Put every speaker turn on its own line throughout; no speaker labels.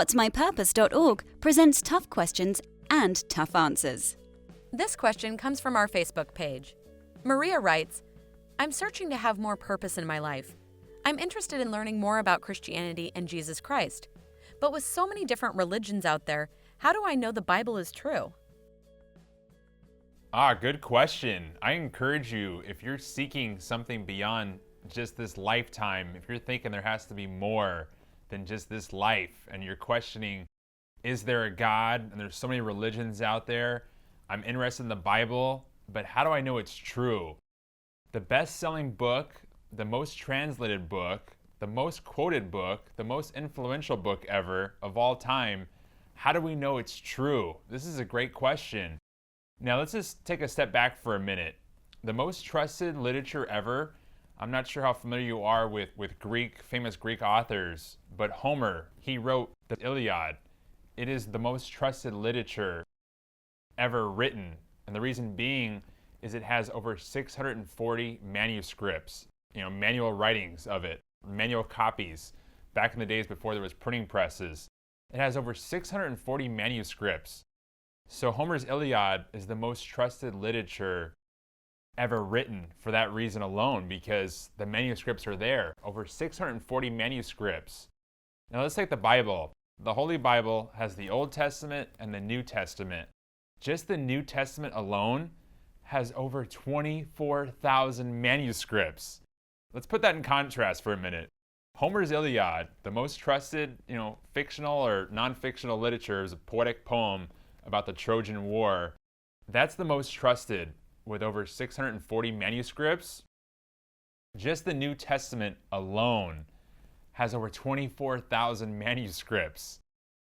WhatsMyPurpose.Org presents tough questions and tough answers.
This question comes from our Facebook page. Maria writes, I'm searching to have more purpose in my life. I'm interested in learning more about Christianity and Jesus Christ. But with so many different religions out there, how do I know the Bible is true?
Good question. I encourage you, if you're seeking something beyond just this lifetime, if you're thinking there has to be more than just this life, and you're questioning, is there a God? And there's so many religions out there. I'm interested in the Bible, but how do I know it's true? The best-selling book, the most translated book, the most quoted book, the most influential book ever of all time, how do we know it's true? This is a great question. Now let's just take a step back for a minute. The most trusted literature ever, I'm not sure how familiar you are with famous Greek authors, but Homer, he wrote the Iliad. It is the most trusted literature ever written. And the reason being is it has over 640 manuscripts, manual writings of it, manual copies, back in the days before there was printing presses. It has over 640 manuscripts. So Homer's Iliad is the most trusted literature ever written for that reason alone, because the manuscripts are there, over 640 manuscripts. Now let's take the Bible. The Holy Bible has the Old Testament and the New Testament. Just the New Testament alone has over 24,000 manuscripts. Let's put that in contrast for a minute. Homer's Iliad, the most trusted, fictional or non-fictional literature, is a poetic poem about the Trojan War. That's the most trusted, with over 640 manuscripts. Just the New Testament alone has over 24,000 manuscripts.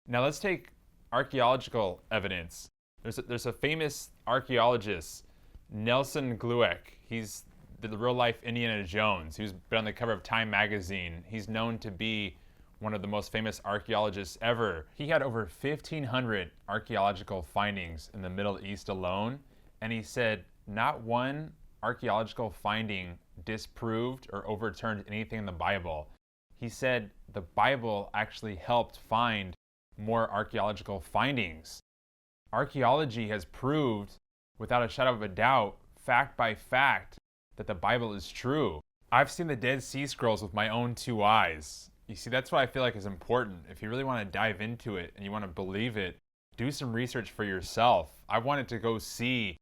Now let's take archaeological evidence. There's a famous archaeologist, Nelson Glueck. He's the real-life Indiana Jones. He's been on the cover of Time magazine. He's known to be one of the most famous archaeologists ever. He had over 1,500 archaeological findings in the Middle East alone, and he said not one archaeological finding disproved or overturned anything in the Bible. He said the Bible actually helped find more archaeological findings. Archaeology has proved, without a shadow of a doubt, fact by fact, that the Bible is true. I've seen the Dead Sea Scrolls with my own two eyes. You see, that's what I feel like is important. If you really want to dive into it and you want to believe it, do some research for yourself. I wanted to go see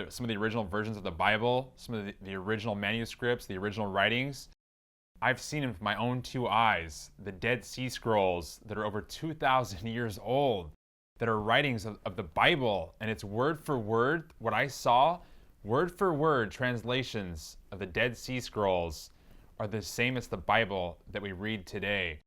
some of the original versions of the Bible, some of the original manuscripts, the original writings. I've seen them with my own two eyes. The Dead Sea Scrolls that are over 2,000 years old, that are writings of the Bible, and it's word for word. What I saw, word for word translations of the Dead Sea Scrolls are the same as the Bible that we read today.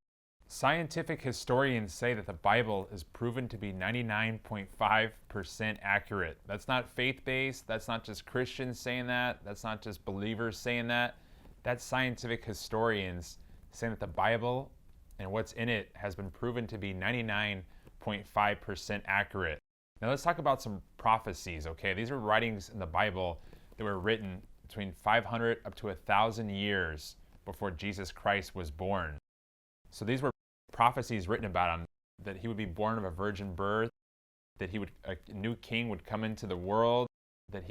Scientific historians say that the Bible is proven to be 99.5% accurate. That's not faith-based. That's not just Christians saying that. That's not just believers saying that. That's scientific historians saying that the Bible and what's in it has been proven to be 99.5% accurate. Now let's talk about some prophecies, okay? These are writings in the Bible that were written between 500 up to 1,000 years before Jesus Christ was born. So these were prophecies written about him, that he would be born of a virgin birth, that a new king would come into the world, that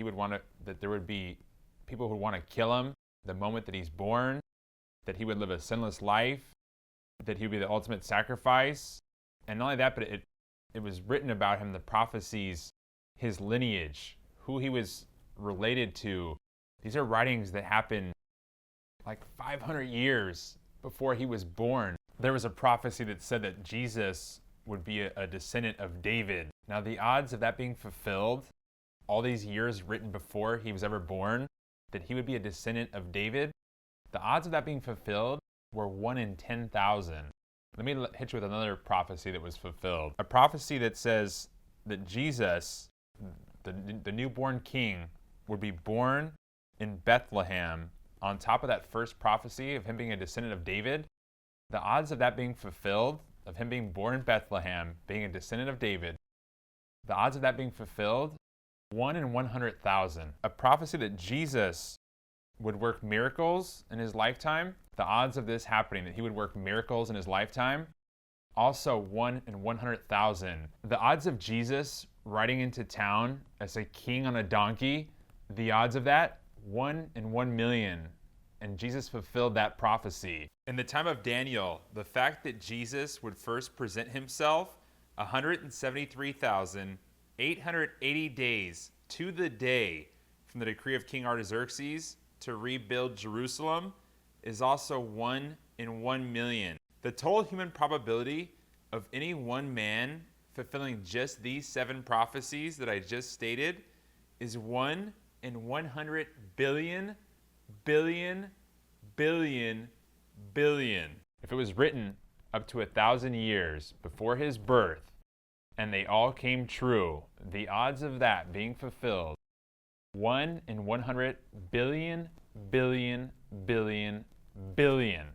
there would be people who want to kill him the moment that he's born, that he would live a sinless life, that he would be the ultimate sacrifice. And not only that, but it was written about him, the prophecies, his lineage, who he was related to. These are writings that happened like 500 years before he was born. There was a prophecy that said that Jesus would be a descendant of David. Now the odds of that being fulfilled, all these years written before he was ever born, that he would be a descendant of David, the odds of that being fulfilled were 1 in 10,000. Let me hit you with another prophecy that was fulfilled. A prophecy that says that Jesus, the newborn king, would be born in Bethlehem. On top of that first prophecy of him being a descendant of David, the odds of that being fulfilled, of him being born in Bethlehem, being a descendant of David, the odds of that being fulfilled, 1 in 100,000. A prophecy that Jesus would work miracles in his lifetime, the odds of this happening, that he would work miracles in his lifetime, also 1 in 100,000. The odds of Jesus riding into town as a king on a donkey, the odds of that, 1 in 1 million. And Jesus fulfilled that prophecy. In the time of Daniel, the fact that Jesus would first present himself 173,880 days to the day from the decree of King Artaxerxes to rebuild Jerusalem is also 1 in 1 million. The total human probability of any one man fulfilling just these 7 prophecies that I just stated is 1 in 100 billion, billion, billion, billion. If it was written up to 1,000 years before his birth and they all came true, the odds of that being fulfilled, 1 in 100 billion, billion, billion, billion.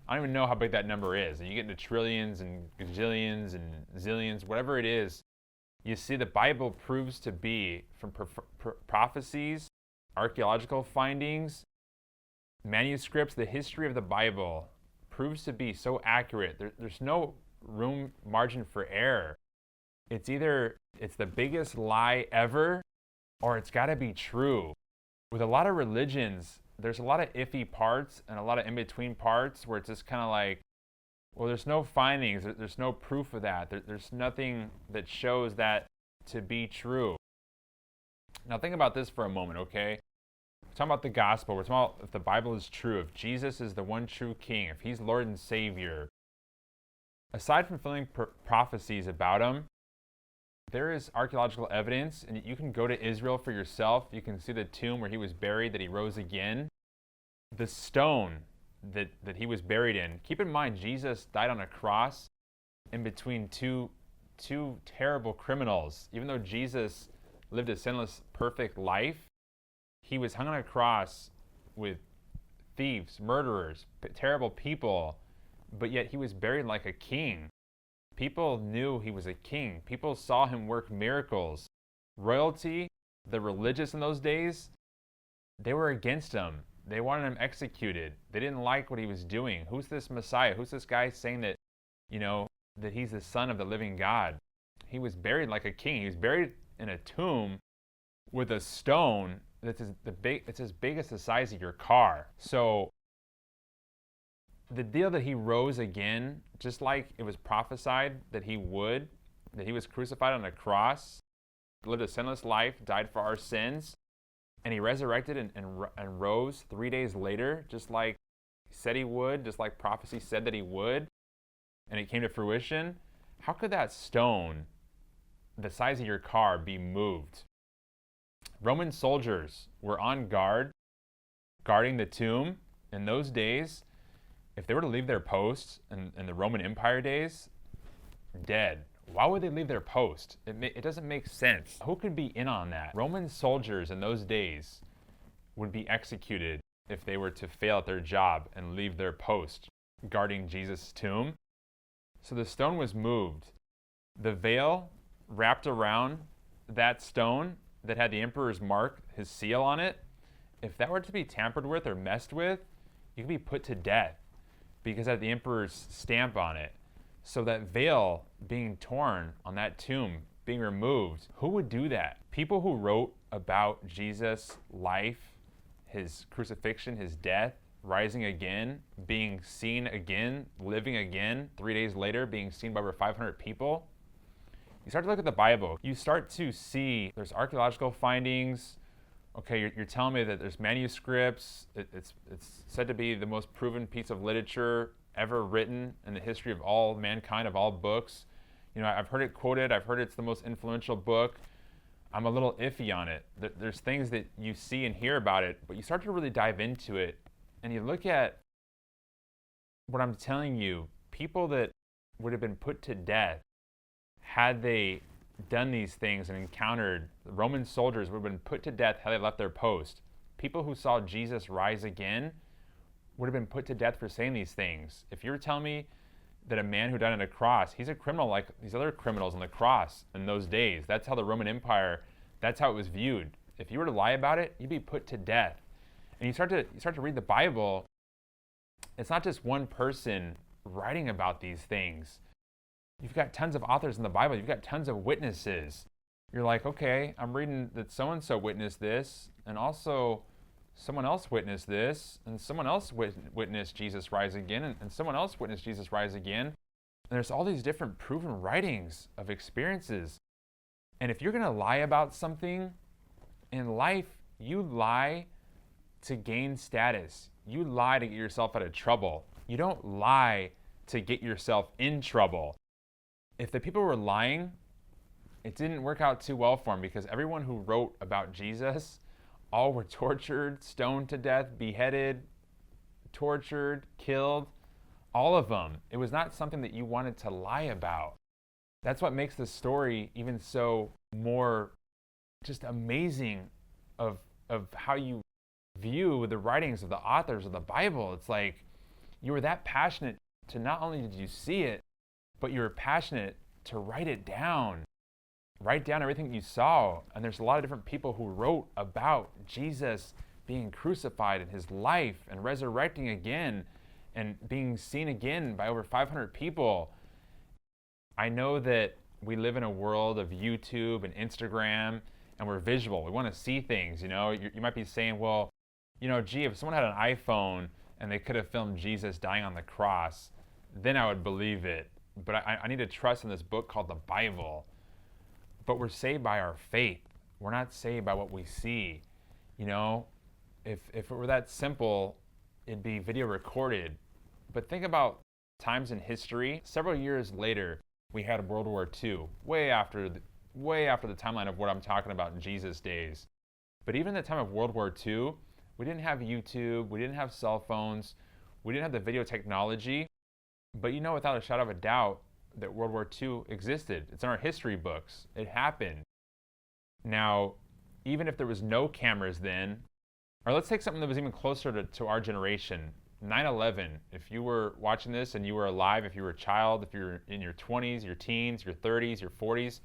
I don't even know how big that number is. And you get into trillions and gajillions and zillions, whatever it is. You see, the Bible proves to be, from prophecies, archaeological findings, manuscripts, the history of the Bible proves to be so accurate. There's no margin for error. It's either it's the biggest lie ever, or it's got to be true. With a lot of religions, there's a lot of iffy parts and a lot of in-between parts where it's just kind of like, well, there's no findings, there's no proof of that, there's nothing that shows that to be true. Now think about this for a moment, okay? We're talking about the gospel, we're talking about if the Bible is true, if Jesus is the one true king, if he's Lord and Savior. Aside from fulfilling prophecies about him, there is archaeological evidence, and you can go to Israel for yourself. You can see the tomb where he was buried, that he rose again. The stone that he was buried in. Keep in mind, Jesus died on a cross in between two terrible criminals. Even though Jesus lived a sinless, perfect life, he was hung on a cross with thieves, murderers, terrible people, but yet he was buried like a king. People knew he was a king. People saw him work miracles. Royalty, the religious in those days, they were against him. They wanted him executed. They didn't like what he was doing. Who's this Messiah? Who's this guy saying that, that he's the son of the living God? He was buried like a king. He was buried in a tomb with a stone that's as big as the size of your car. So the deal that he rose again, just like it was prophesied that he would, that he was crucified on a cross, lived a sinless life, died for our sins, and he resurrected and rose 3 days later, just like he said he would, just like prophecy said that he would, and it came to fruition. How could that stone, the size of your car, be moved? Roman soldiers were on guard, guarding the tomb in those days. If they were to leave their post in the Roman Empire days, dead. Why would they leave their post? It doesn't make sense. Who could be in on that? Roman soldiers in those days would be executed if they were to fail at their job and leave their post guarding Jesus' tomb. So the stone was moved. The veil wrapped around that stone that had the emperor's mark, his seal on it, if that were to be tampered with or messed with, you could be put to death, because it had the emperor's stamp on it. So that veil being torn on that tomb, being removed, who would do that? People who wrote about Jesus' life, his crucifixion, his death, rising again, being seen again, living again, 3 days later, being seen by over 500 people. You start to look at the Bible, you start to see there's archaeological findings. Okay, you're telling me that there's manuscripts. It's said to be the most proven piece of literature ever written in the history of all mankind, of all books. I've heard it quoted. I've heard it's the most influential book. I'm a little iffy on it. There's things that you see and hear about it, but you start to really dive into it, and you look at what I'm telling you, people that would have been put to death had they done these things and encountered the Roman soldiers would have been put to death had they left their post. People who saw Jesus rise again would have been put to death for saying these things. If you're telling me that a man who died on a cross, he's a criminal like these other criminals on the cross in those days. That's how the Roman Empire, that's how it was viewed. If you were to lie about it, you'd be put to death. And you start to read the Bible, it's not just one person writing about these things. You've got tons of authors in the Bible. You've got tons of witnesses. You're like, okay, I'm reading that so-and-so witnessed this, and also someone else witnessed this, and someone else witnessed Jesus rise again, and someone else witnessed Jesus rise again. And there's all these different proven writings of experiences. And if you're going to lie about something in life, you lie to gain status. You lie to get yourself out of trouble. You don't lie to get yourself in trouble. If the people were lying, it didn't work out too well for them, because everyone who wrote about Jesus, all were tortured, stoned to death, beheaded, tortured, killed, all of them. It was not something that you wanted to lie about. That's what makes the story even so more just amazing of how you view the writings of the authors of the Bible. It's like you were that passionate to not only did you see it, but you were passionate to write it down. Write down everything you saw. And there's a lot of different people who wrote about Jesus being crucified and his life and resurrecting again and being seen again by over 500 people. I know that we live in a world of YouTube and Instagram, and we're visual. We want to see things, you know. You might be saying, well, you know, gee, if someone had an iPhone and they could have filmed Jesus dying on the cross, then I would believe it. But I need to trust in this book called the Bible. But we're saved by our faith. We're not saved by what we see. You know, if it were that simple, it'd be video recorded. But think about times in history. Several years later, we had World War II, way after the timeline of what I'm talking about in Jesus' days. But even at the time of World War II, we didn't have YouTube, we didn't have cell phones, we didn't have the video technology. But you know without a shadow of a doubt that World War II existed. It's in our history books. It happened. Now, even if there was no cameras then, or let's take something that was even closer to our generation, 9/11. If you were watching this and you were alive, if you were a child, if you were in your 20s, your teens, your 30s, your 40s,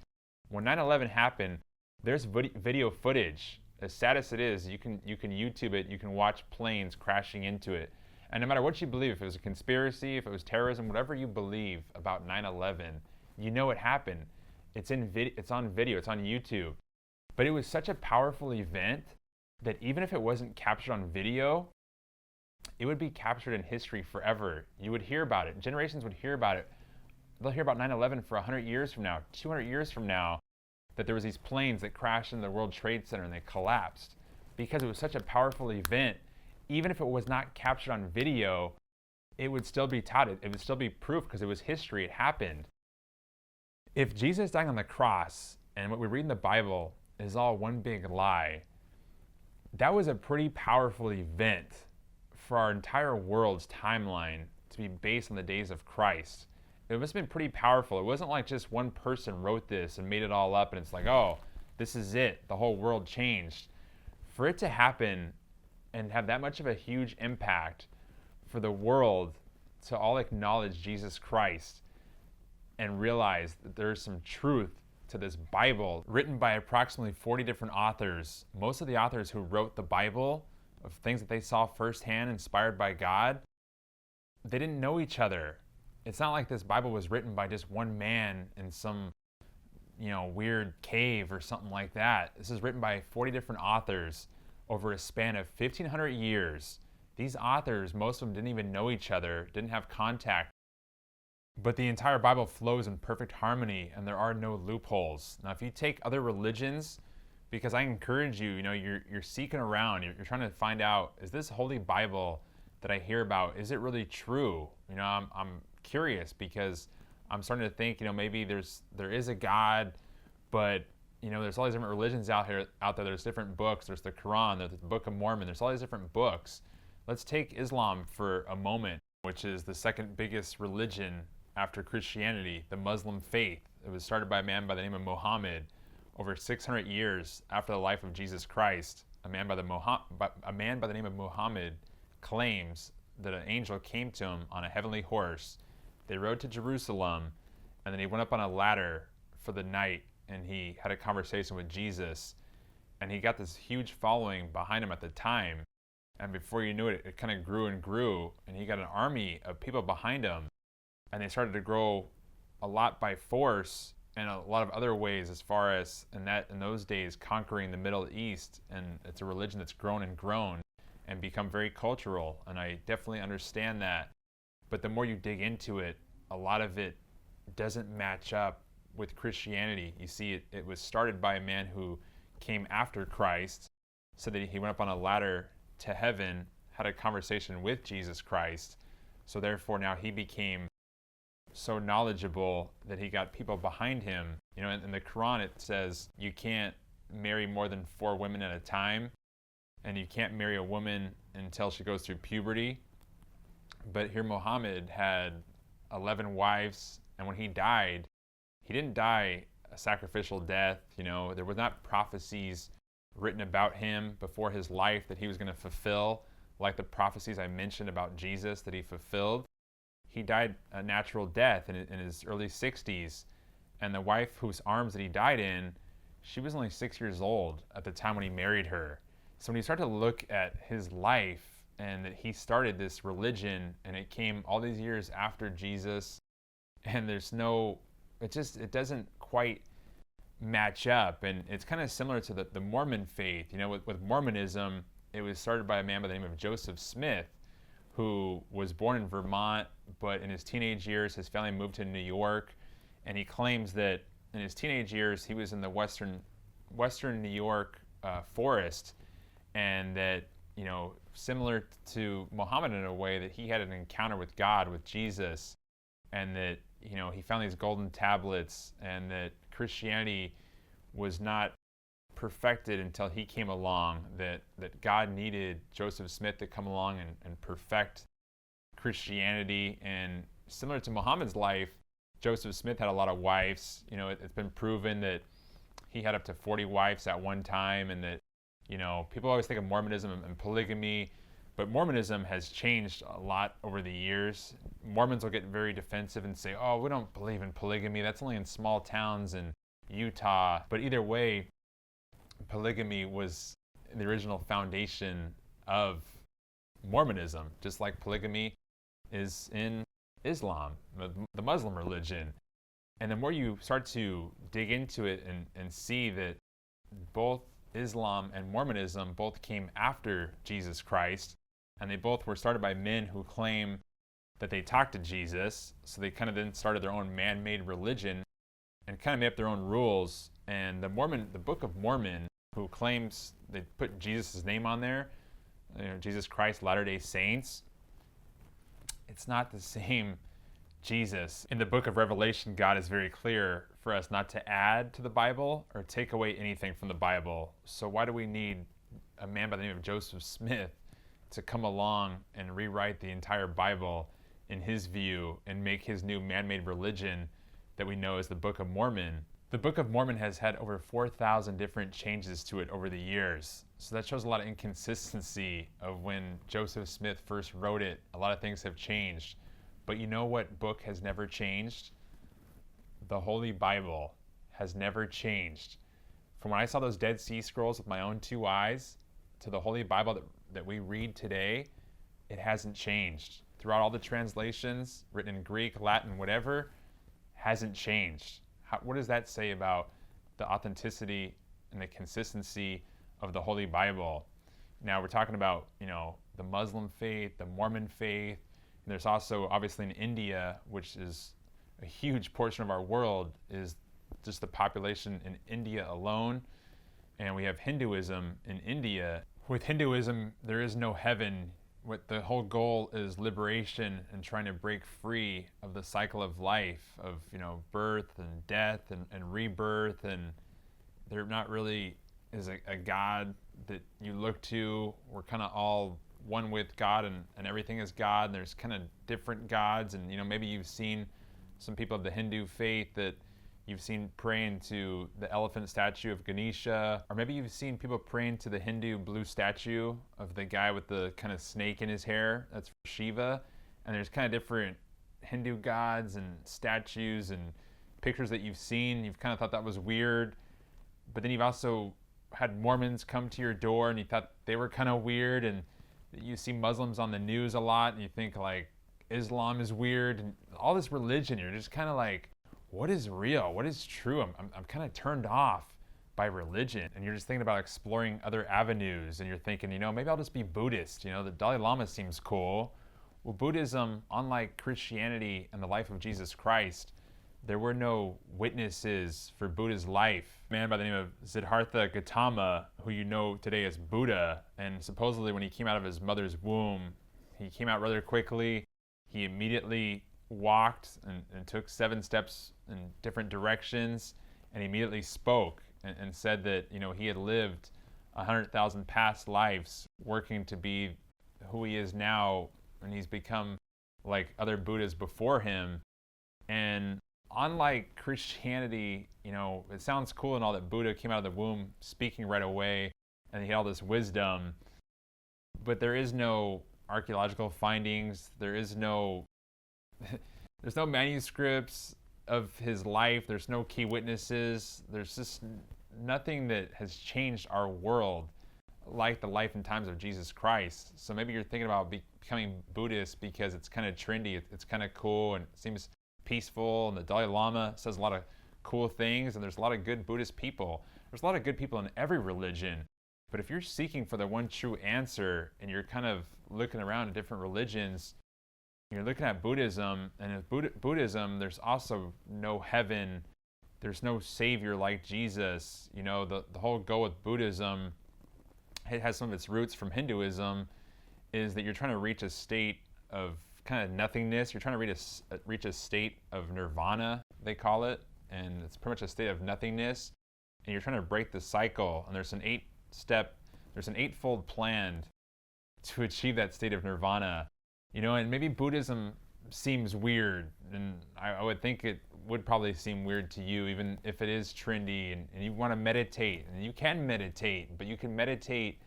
when 9/11 happened, there's video footage. As sad as it is, you can YouTube it, you can watch planes crashing into it. And no matter what you believe, if it was a conspiracy, if it was terrorism, whatever you believe about 9/11, you know it happened. It's on video, it's on YouTube. But it was such a powerful event that even if it wasn't captured on video, it would be captured in history forever. You would hear about it. Generations would hear about it. They'll hear about 9/11 for 100 years from now, 200 years from now, that there was these planes that crashed into the World Trade Center and they collapsed. Because it was such a powerful event, even if it was not captured on video, it would still be touted. It would still be proof because it was history. It happened. If Jesus dying on the cross and what we read in the Bible is all one big lie, that was a pretty powerful event for our entire world's timeline to be based on the days of Christ. It must have been pretty powerful. It wasn't like just one person wrote this and made it all up and it's like, oh, this is it. The whole world changed. For it to happen and have that much of a huge impact for the world to all acknowledge Jesus Christ and realize that there's some truth to this Bible written by approximately 40 different authors. Most of the authors who wrote the Bible, of things that they saw firsthand, inspired by God, they didn't know each other. It's not like this Bible was written by just one man in some, weird cave or something like that. This is written by 40 different authors over a span of 1,500 years. These authors, most of them didn't even know each other, didn't have contact. But the entire Bible flows in perfect harmony and there are no loopholes. Now, if you take other religions, because I encourage you, you're seeking around, you're trying to find out, is this Holy Bible that I hear about, is it really true? I'm curious because I'm starting to think, maybe there is a God, but there's all these different religions out there. There's different books. There's the Quran. There's the Book of Mormon. There's all these different books. Let's take Islam for a moment, which is the second biggest religion after Christianity, the Muslim faith. It was started by a man by the name of Muhammad over 600 years after the life of Jesus Christ. A man by the name of Muhammad claims that an angel came to him on a heavenly horse. They rode to Jerusalem, and then he went up on a ladder for the night, and he had a conversation with Jesus, and he got this huge following behind him at the time. And before you knew it, it kind of grew and grew, and he got an army of people behind him, and they started to grow a lot by force and a lot of other ways, as far as in those days conquering the Middle East, and it's a religion that's grown and become very cultural, and I definitely understand that. But the more you dig into it, a lot of it doesn't match up with Christianity. You see, it was started by a man who came after Christ, so that he went up on a ladder to heaven, had a conversation with Jesus Christ, so therefore now he became so knowledgeable that he got people behind him. You know, in the Quran it says you can't marry more than 4 women at a time, and you can't marry a woman until she goes through puberty. But here Muhammad had 11 wives, and when he died, he didn't die a sacrificial death. You know, there was not prophecies written about him before his life that he was going to fulfill, like the prophecies I mentioned about Jesus that he fulfilled. He died a natural death in his early 60s, and the wife whose arms that he died in, she was only 6 years old at the time when he married her. So when you start to look at his life, and that he started this religion, and it came all these years after Jesus, and it doesn't quite match up. And it's kind of similar to the Mormon faith. You know, with Mormonism, it was started by a man by the name of Joseph Smith, who was born in Vermont, but in his teenage years, his family moved to New York, and he claims that in his teenage years, he was in the western New York forest, and that, you know, similar to Muhammad in a way, that he had an encounter with God, with Jesus, and that, you know, he found these golden tablets, and that Christianity was not perfected until he came along, that God needed Joseph Smith to come along and perfect Christianity. And similar to Muhammad's life, Joseph Smith had a lot of wives. You know, it's been proven that he had up to 40 wives at one time, and that, you know, people always think of Mormonism and polygamy, but Mormonism has changed a lot over the years. Mormons will get very defensive and say, oh, we don't believe in polygamy. That's only in small towns in Utah. But either way, polygamy was the original foundation of Mormonism, just like polygamy is in Islam, the Muslim religion. And the more you start to dig into it and see that both Islam and Mormonism both came after Jesus Christ, and they both were started by men who claim that they talked to Jesus, so they kind of then started their own man-made religion and kind of made up their own rules. And the Book of Mormon, who claims they put Jesus' name on there, you know, Jesus Christ, Latter-day Saints, it's not the same Jesus. In the book of Revelation, God is very clear for us not to add to the Bible or take away anything from the Bible. So why do we need a man by the name of Joseph Smith to come along and rewrite the entire Bible in his view and make his new man-made religion that we know as the Book of Mormon? The Book of Mormon has had over 4,000 different changes to it over the years. So that shows a lot of inconsistency of when Joseph Smith first wrote it. A lot of things have changed. But you know what book has never changed? The Holy Bible has never changed. From when I saw those Dead Sea Scrolls with my own 2 eyes to the Holy Bible that we read today, it hasn't changed. Throughout all the translations, written in Greek, Latin, whatever, hasn't changed. What does that say about the authenticity and the consistency of the Holy Bible? Now we're talking about, you know, the Muslim faith, the Mormon faith. And there's also, obviously, in India, which is a huge portion of our world, is just the population in India alone. And we have Hinduism in India. With Hinduism, there is no heaven. What the whole goal is liberation and trying to break free of the cycle of life, of, you know, birth and death and rebirth. And there not really is a God that you look to. We're kind of all one with God, and everything is God, and there's kind of different gods. And, you know, maybe you've seen some people of the Hindu faith that you've seen praying to the elephant statue of Ganesha, or maybe you've seen people praying to the Hindu blue statue of the guy with the kind of snake in his hair. That's Shiva. And there's kind of different Hindu gods and statues and pictures that you've seen. You've kind of thought that was weird, but then you've also had Mormons come to your door and you thought they were kind of weird. And you see Muslims on the news a lot and you think like Islam is weird, and all this religion, you're just kind of like, what is real? What is true? I'm kind of turned off by religion. And you're just thinking about exploring other avenues. And you're thinking, maybe I'll just be Buddhist. The Dalai Lama seems cool. Well, Buddhism, unlike Christianity and the life of Jesus Christ, there were no witnesses for Buddha's life. A man by the name of Siddhartha Gautama, who you know today as Buddha, and supposedly when he came out of his mother's womb, he came out rather quickly. He immediately walked and took 7 steps in different directions, and he immediately spoke and said that he had lived 100,000 past lives working to be who he is now, and he's become like other Buddhas before him. And unlike Christianity, it sounds cool and all that Buddha came out of the womb speaking right away and he had all this wisdom, but there is no archaeological findings. There's no manuscripts of his life. There's no key witnesses. There's just nothing that has changed our world like the life and times of Jesus Christ. So maybe you're thinking about becoming Buddhist because it's kind of trendy, it's kind of cool, and it seems peaceful, and the Dalai Lama says a lot of cool things, and there's a lot of good Buddhist people. There's a lot of good people in every religion. But if you're seeking for the one true answer and you're kind of looking around at different religions, you're looking at Buddhism, and in Buddhism, there's also no heaven. There's no savior like Jesus. The whole goal with Buddhism, it has some of its roots from Hinduism, is that you're trying to reach a state of kind of nothingness. You're trying to reach a state of nirvana, they call it, and it's pretty much a state of nothingness. And you're trying to break the cycle, and there's an eightfold plan to achieve that state of nirvana. And maybe Buddhism seems weird, and I would think it would probably seem weird to you, even if it is trendy, and you want to meditate, and you can meditate, but you can meditate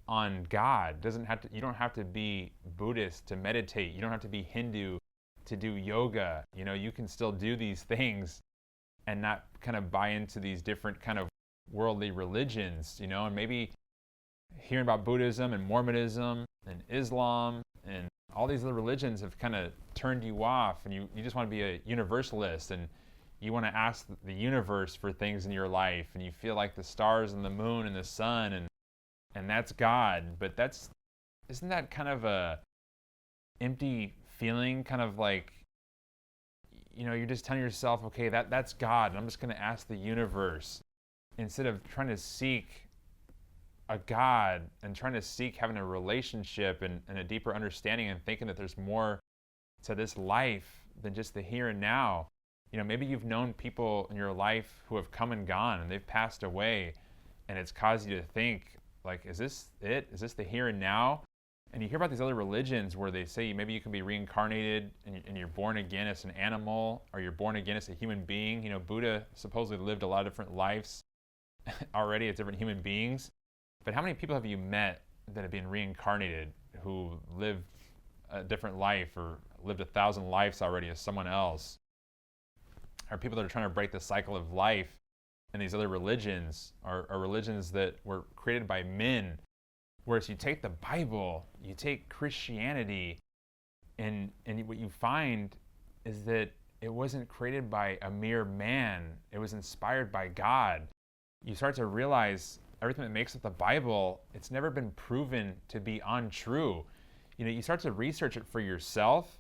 on God. You don't have to be Buddhist to meditate. You don't have to be Hindu to do yoga. You can still do these things and not kind of buy into these different kind of worldly religions, and maybe hearing about Buddhism and Mormonism and Islam and all these other religions have kind of turned you off, and you just want to be a universalist, and you want to ask the universe for things in your life, and you feel like the stars and the moon and the sun and that's God. But isn't that kind of a empty feeling, kind of like, you're just telling yourself, okay, that's God, and I'm just going to ask the universe, instead of trying to seek a God and trying to seek having a relationship and a deeper understanding, and thinking that there's more to this life than just the here and now. Maybe you've known people in your life who have come and gone and they've passed away, and it's caused you to think, like, is this it? Is this the here and now? And you hear about these other religions where they say maybe you can be reincarnated and you're born again as an animal, or you're born again as a human being. Buddha supposedly lived a lot of different lives already as different human beings. But how many people have you met that have been reincarnated, who lived a different life or lived 1,000 lives already as someone else? Or people that are trying to break the cycle of life, and these other religions are religions that were created by men. Whereas you take the Bible, you take Christianity, and what you find is that it wasn't created by a mere man. It was inspired by God. You start to realize everything that makes up the Bible, it's never been proven to be untrue. You start to research it for yourself,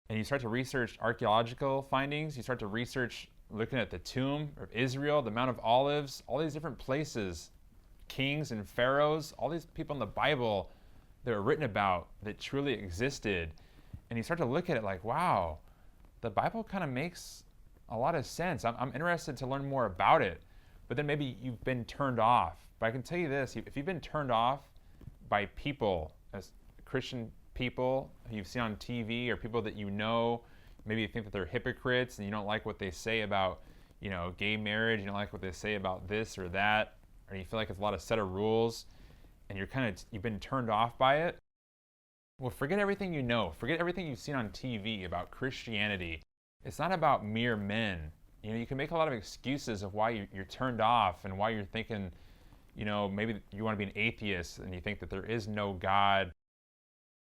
and you start to research archaeological findings. You start to research looking at the tomb of Israel, the Mount of Olives, all these different places, kings and pharaohs, all these people in the Bible that are written about that truly existed. And you start to look at it like, wow, the Bible kind of makes a lot of sense. I'm interested to learn more about it. But then maybe you've been turned off. But I can tell you this, if you've been turned off by people, as Christian people who you've seen on TV, or people that maybe you think that they're hypocrites and you don't like what they say about, gay marriage, you don't like what they say about this or that, or you feel like it's a lot of set of rules, and you've been turned off by it, well, forget everything forget everything you've seen on TV about Christianity. It's not about mere men. You can make a lot of excuses of why you're turned off, and why you're thinking, maybe you want to be an atheist and you think that there is no God,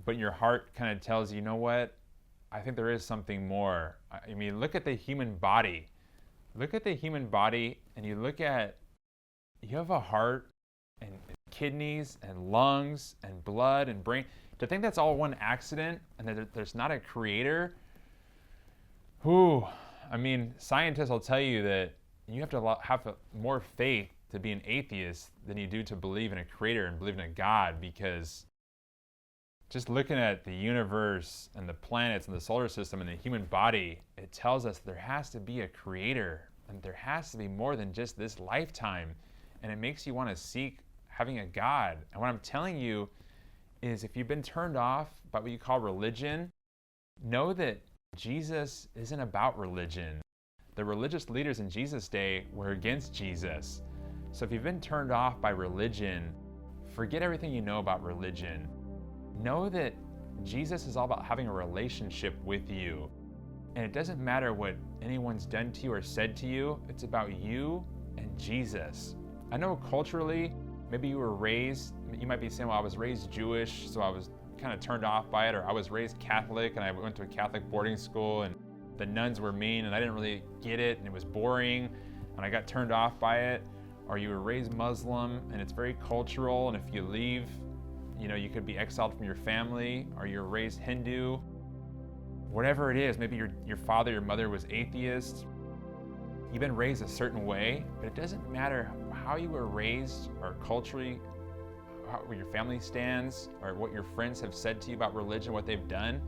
but your heart kind of tells you, you know what? I think there is something more. I mean, look at the human body. Look at the human body, and you have a heart and kidneys and lungs and blood and brain. To think that's all one accident and that there's not a creator, I mean, scientists will tell you that you have to have more faith to be an atheist than you do to believe in a creator and believe in a God, because just looking at the universe and the planets and the solar system and the human body, it tells us there has to be a creator and there has to be more than just this lifetime. And it makes you want to seek having a God. And what I'm telling you is, if you've been turned off by what you call religion, know that Jesus isn't about religion. The religious leaders in Jesus' day were against Jesus. So if you've been turned off by religion, forget everything you know about religion. Know that Jesus is all about having a relationship with you. And it doesn't matter what anyone's done to you or said to you, it's about you and Jesus. I know culturally, maybe you might be saying, well, I was raised Jewish, so I was kind of turned off by it, or I was raised Catholic and I went to a Catholic boarding school and the nuns were mean and I didn't really get it and it was boring and I got turned off by it. Or you were raised Muslim and it's very cultural, and if you leave, you could be exiled from your family. Or you're raised Hindu, whatever it is. Maybe your father, your mother was atheist. You've been raised a certain way, but it doesn't matter how you were raised or culturally, where your family stands, or what your friends have said to you about religion, what they've done.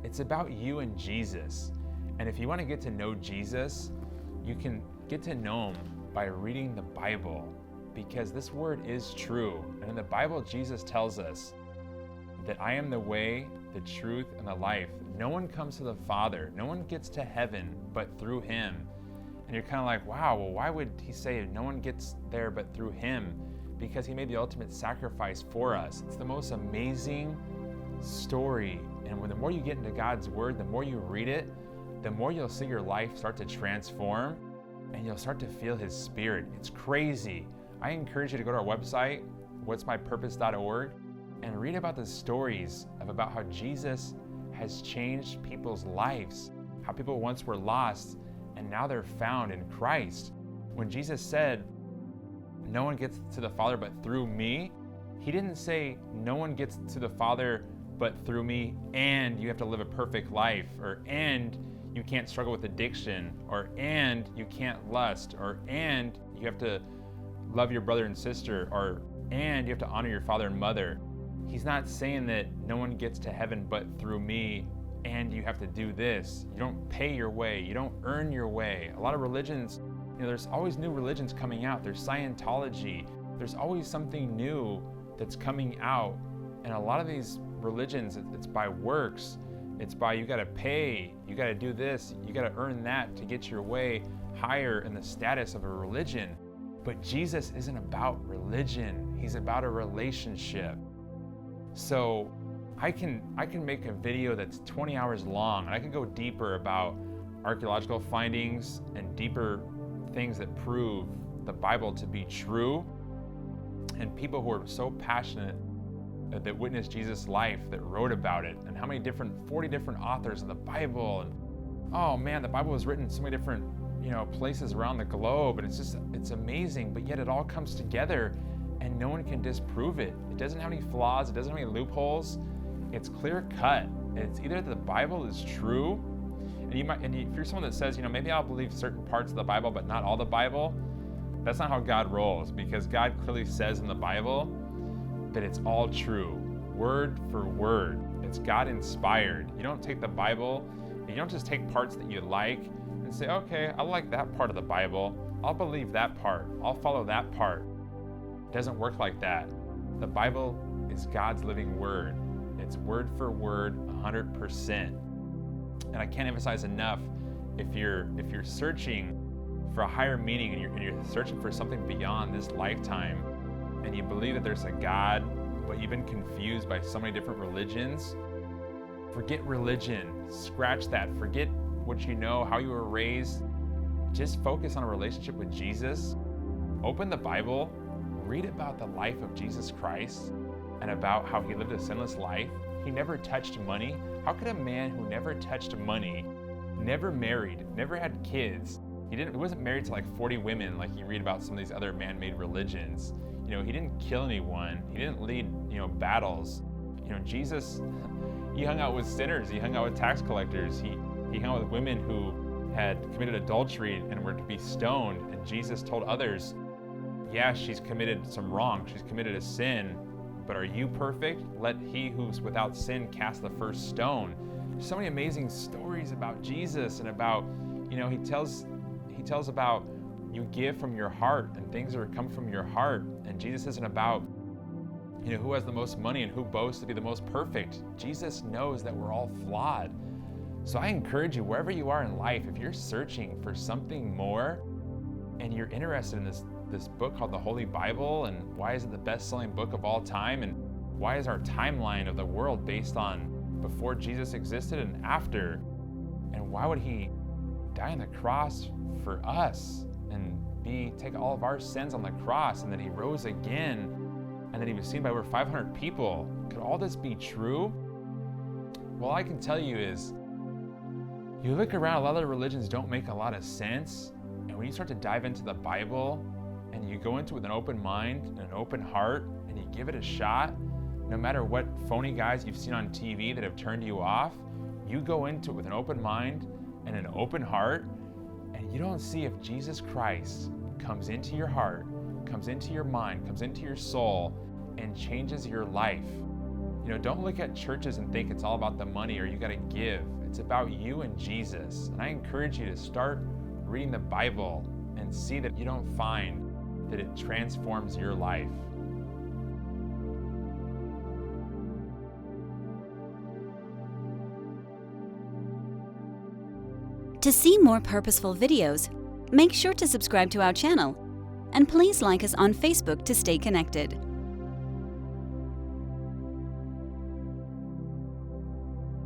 It's about you and Jesus. And if you want to get to know Jesus, you can get to know him by reading the Bible, because this word is true. And in the Bible, Jesus tells us that I am the way, the truth, and the life. No one comes to the Father, no one gets to heaven but through him. And you're kind of like, wow, well, why would he say no one gets there but through him? Because he made the ultimate sacrifice for us. It's the most amazing story. And the more you get into God's word, the more you read it, the more you'll see your life start to transform, and you'll start to feel his spirit. It's crazy. I encourage you to go to our website, WhatsMyPurpose.Org, and read about the stories about how Jesus has changed people's lives, how people once were lost and now they're found in Christ. When Jesus said, no one gets to the Father but through me, he didn't say no one gets to the Father but through me and you have to live a perfect life, or and you can't struggle with addiction, or and you can't lust, or and you have to love your brother and sister, or and you have to honor your father and mother. He's not saying that no one gets to heaven but through me and you have to do this. You don't pay your way, you don't earn your way. A lot of religions, there's always new religions coming out. There's Scientology. There's always something new that's coming out. And a lot of these religions, it's by works. It's by you got to pay, you got to do this, you got to earn that to get your way higher in the status of a religion. But Jesus isn't about religion. He's about a relationship. So I can make a video that's 20 hours long, and I can go deeper about archaeological findings and deeper things that prove the Bible to be true, and people who are so passionate that witnessed Jesus' life, that wrote about it, and how many 40 different authors of the Bible. And oh man, the Bible was written in so many different places around the globe, and it's amazing, but yet it all comes together and no one can disprove it. It doesn't have any flaws, it doesn't have any loopholes. It's clear cut. It's either the Bible is true, and if you're someone that says, maybe I'll believe certain parts of the Bible but not all the Bible, that's not how God rolls, because God clearly says in the Bible that it's all true, word for word. It's God inspired. You don't take the Bible, and you don't just take parts that you like and say, okay, I like that part of the Bible, I'll believe that part, I'll follow that part. It doesn't work like that. The Bible is God's living word. It's word for word, 100%. And I can't emphasize enough, if you're searching for a higher meaning and you're searching for something beyond this lifetime, and you believe that there's a God, but you've been confused by so many different religions, forget religion. Scratch that. Forget what you know, how you were raised. Just focus on a relationship with Jesus. Open the Bible, read about the life of Jesus Christ and about how he lived a sinless life. He never touched money. How could a man who never touched money never married, never had kids. He wasn't married to like 40 women like you read about some of these other man-made religions. He didn't kill anyone. He didn't lead, battles. Jesus, he hung out with sinners. He hung out with tax collectors. He hung out with women who had committed adultery and were to be stoned. And Jesus told others, yeah, she's committed some wrong. She's committed a sin, but are you perfect? Let he who's without sin cast the first stone. There's so many amazing stories about Jesus and about, he tells about you give from your heart and things that come from your heart. And Jesus isn't about, who has the most money and who boasts to be the most perfect. Jesus knows that we're all flawed. So I encourage you, wherever you are in life, if you're searching for something more and you're interested in this book called the Holy Bible, and why is it the best-selling book of all time, and why is our timeline of the world based on before Jesus existed and after, and why would he die on the cross for us and take all of our sins on the cross, and then he rose again, and then he was seen by over 500 people? Could all this be true? Well, all I can tell you is, you look around, a lot of the religions don't make a lot of sense, and when you start to dive into the Bible and you go into it with an open mind and an open heart and you give it a shot, no matter what phony guys you've seen on TV that have turned you off, you go into it with an open mind and an open heart, and you don't see if Jesus Christ comes into your heart, comes into your mind, comes into your soul, and changes your life. Don't look at churches and think it's all about the money or you got to give. It's about you and Jesus. And I encourage you to start reading the Bible and see that you don't find that it transforms your life.
To see more purposeful videos, make sure to subscribe to our channel, and please like us on Facebook to stay connected.